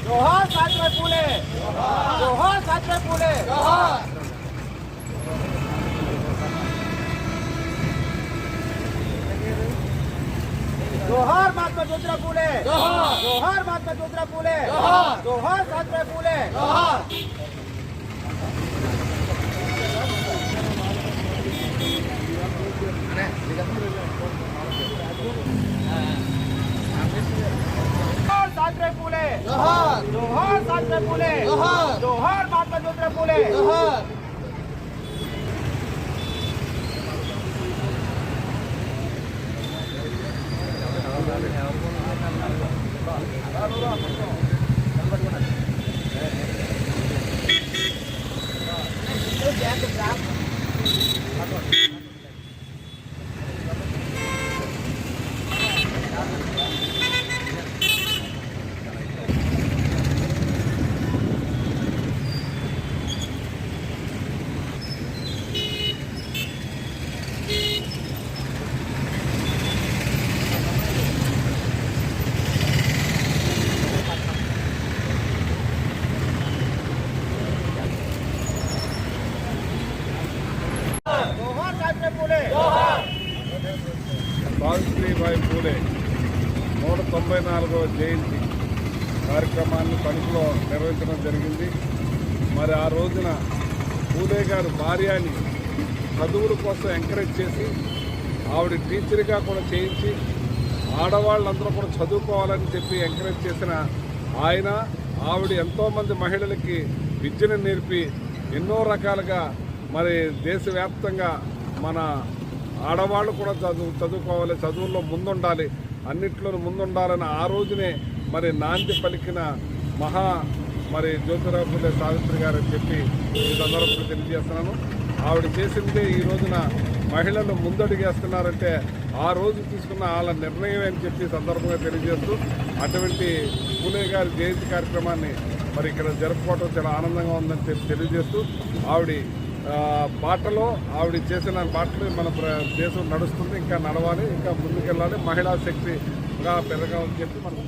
जोहार सावित्रीबाई फुले, जोहार सावित्रीबाई फुले, जोहार महात्मा ज्योतिराव फुले, जोहार महात्मा ज्योतिराव फुले, जोहार सावित्रीबाई फुले, सावित्रीबाई फुले, जोहार सावित्रीबाई फुले, जोहार महात्मा ज्योतिराव फुले, సావిత్రిబాయి పూలే 194వ జయంతి కార్యక్రమాన్ని తణుకులో నిర్వహించడం జరిగింది. మరి ఆ రోజున పూలే గారు భార్యని చదువుల కోసం ఎంకరేజ్ చేసి ఆవిడ టీచర్గా కూడా చేయించి ఆడవాళ్ళందరూ కూడా చదువుకోవాలని చెప్పి ఎంకరేజ్ చేసిన ఆయన ఆవిడ ఎంతోమంది మహిళలకి విద్యను నేర్పి ఎన్నో రకాలుగా మరి దేశవ్యాప్తంగా మన ఆడవాళ్ళు కూడా చదువుకోవాలి, చదువుల్లో ముందుండాలి, అన్నిట్లోనూ ముందుండాలని ఆ రోజునే మరి నాంది పలికిన మరి జ్యోతిరావు ఫులే సావిత్రి గారు అని చెప్పి ఈ సందర్భంగా తెలియజేస్తున్నాను. ఆవిడ చేసిందే ఈ రోజున మహిళలు ముందడుగేస్తున్నారంటే ఆ రోజు తీసుకున్న వాళ్ళ నిర్ణయం అని చెప్పి సందర్భంగా తెలియజేస్తూ అటువంటి పూలే గారి జయంతి కార్యక్రమాన్ని మరి ఇక్కడ జరుపుకోవడం చాలా ఆనందంగా ఉందని చెప్పి తెలియజేస్తూ ఆవిడ చేసిన బాటలో మన దేశం నడుస్తుంది, ఇంకా నడవాలి, ఇంకా ముందుకెళ్ళాలి, మహిళా శక్తిగా పెరగాలని చెప్పి మనకు